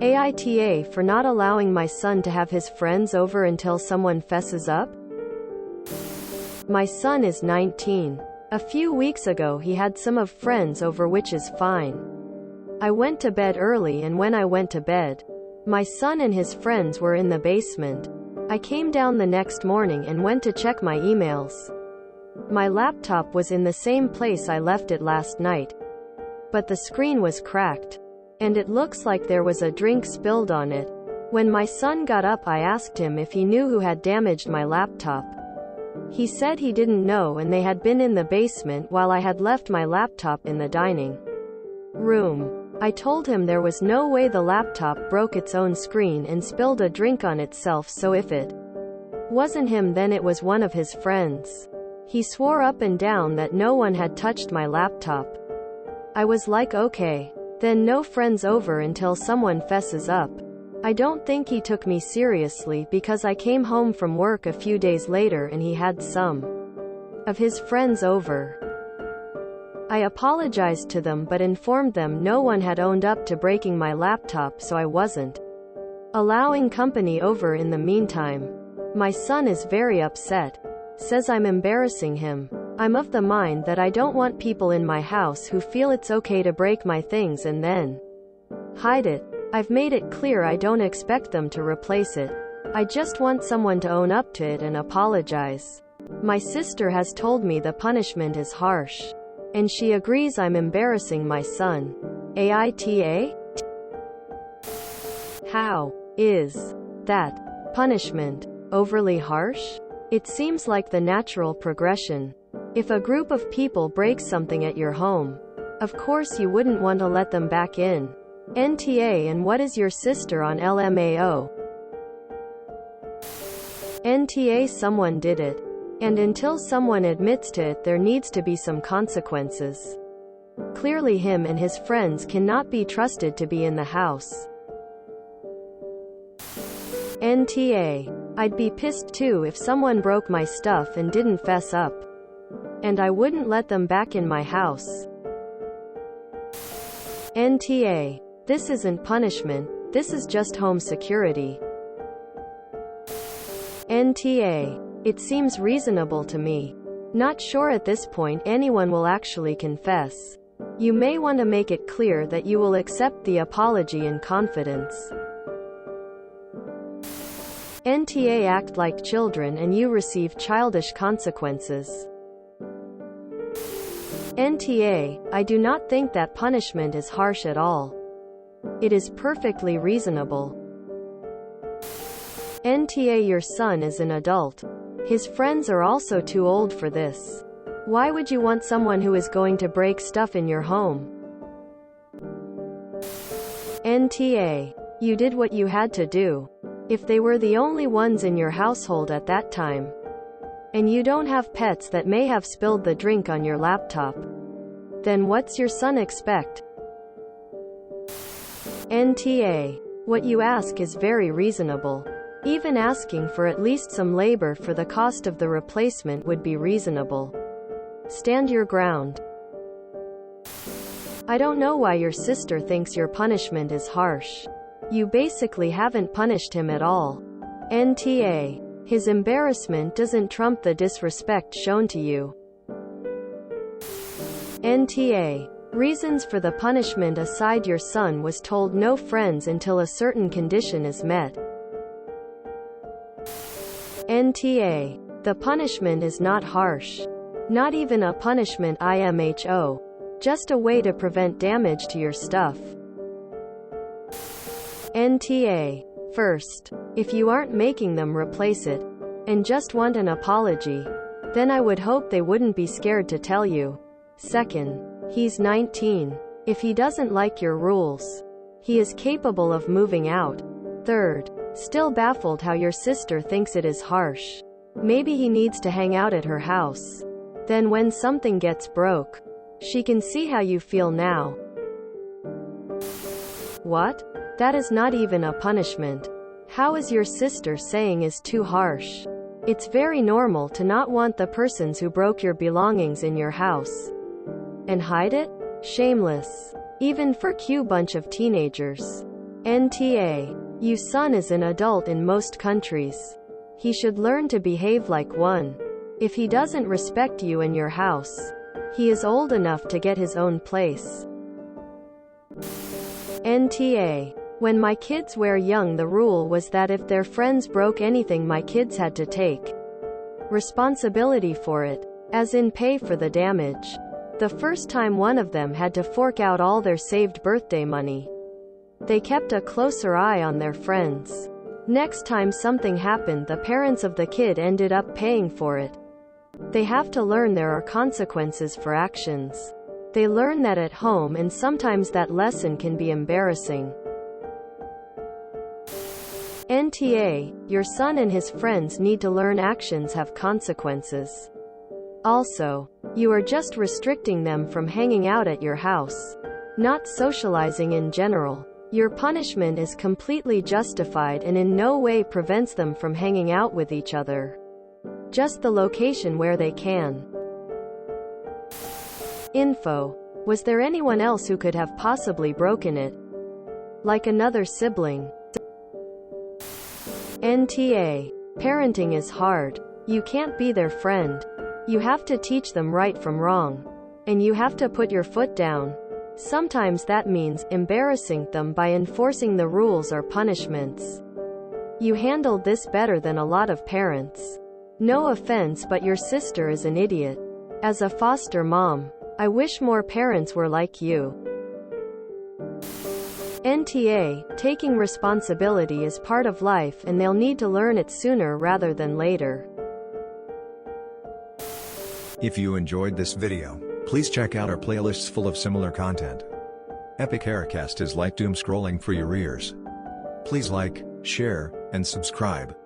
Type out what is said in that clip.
AITA for not allowing my son to have his friends over until someone fesses up? My son is 19. A few weeks ago he had some of friends over, which is fine. I went to bed early, and when I went to bed, my son and his friends were in the basement. I came down the next morning and went to check my emails. My laptop was in the same place I left it last night, but the screen was cracked, and it looks like there was a drink spilled on it. When my son got up, I asked him if he knew who had damaged my laptop. He said he didn't know, and they had been in the basement while I had left my laptop in the dining room. I told him there was no way the laptop broke its own screen and spilled a drink on itself, so if it wasn't him, then it was one of his friends. He swore up and down that no one had touched my laptop. I was like, okay, then no friends over until someone fesses up. I don't think he took me seriously, because I came home from work a few days later and he had some of his friends over. I apologized to them but informed them no one had owned up to breaking my laptop, so I wasn't allowing company over in the meantime. My son is very upset. Says I'm embarrassing him. I'm of the mind that I don't want people in my house who feel it's okay to break my things and then hide it. I've made it clear I don't expect them to replace it. I just want someone to own up to it and apologize. My sister has told me the punishment is harsh, and she agrees I'm embarrassing my son. AITA? How is that punishment overly harsh? It seems like the natural progression. If a group of people break something at your home, of course you wouldn't want to let them back in. NTA. And what is your sister on LMAO? NTA. Someone did it. And until someone admits to it, there needs to be some consequences. Clearly him and his friends cannot be trusted to be in the house. NTA. I'd be pissed too if someone broke my stuff and didn't fess up. And I wouldn't let them back in my house. NTA. This isn't punishment, this is just home security. NTA. It seems reasonable to me. Not sure at this point anyone will actually confess. You may want to make it clear that you will accept the apology in confidence. NTA. Act like children and you receive childish consequences. NTA. I do not think that punishment is harsh at all. It is perfectly reasonable. NTA. Your son is an adult. His friends are also too old for this. Why would you want someone who is going to break stuff in your home? NTA. You did what you had to do. If they were the only ones in your household at that time, and you don't have pets that may have spilled the drink on your laptop, then what's your son expect? NTA. What you ask is very reasonable. Even asking for at least some labor for the cost of the replacement would be reasonable. Stand your ground. I don't know why your sister thinks your punishment is harsh. You basically haven't punished him at all. NTA. His embarrassment doesn't trump the disrespect shown to you. NTA. Reasons for the punishment aside, your son was told no friends until a certain condition is met. NTA. The punishment is not harsh. Not even a punishment IMHO. Just a way to prevent damage to your stuff. NTA. First, if you aren't making them replace it, and just want an apology, then I would hope they wouldn't be scared to tell you. Second, he's 19. If he doesn't like your rules, he is capable of moving out. Third, still baffled how your sister thinks it is harsh. Maybe he needs to hang out at her house. Then when something gets broke, she can see how you feel now. What? That is not even a punishment. How is your sister saying is too harsh? It's very normal to not want the persons who broke your belongings in your house and hide it? Shameless. Even for cute bunch of teenagers. NTA. Your son is an adult in most countries. He should learn to behave like one. If he doesn't respect you and your house, he is old enough to get his own place. NTA. When my kids were young, the rule was that if their friends broke anything, my kids had to take responsibility for it, as in pay for the damage. The first time, one of them had to fork out all their saved birthday money. They kept a closer eye on their friends. Next time something happened, the parents of the kid ended up paying for it. They have to learn there are consequences for actions. They learn that at home, and sometimes that lesson can be embarrassing. NTA. Your son and his friends need to learn actions have consequences. Also, you are just restricting them from hanging out at your house, not socializing in general. Your punishment is completely justified and in no way prevents them from hanging out with each other. Just the location where they can. Info. Was there anyone else who could have possibly broken it? Like another sibling? NTA. Parenting is hard. You can't be their friend. You have to teach them right from wrong. And you have to put your foot down. Sometimes that means embarrassing them by enforcing the rules or punishments. You handled this better than a lot of parents. No offense, but your sister is an idiot. As a foster mom, I wish more parents were like you. NTA. Taking responsibility is part of life, and they'll need to learn it sooner rather than later. If you enjoyed this video, please check out our playlists full of similar content. Epic Haircast is like doom scrolling for your ears. Please like, share, and subscribe.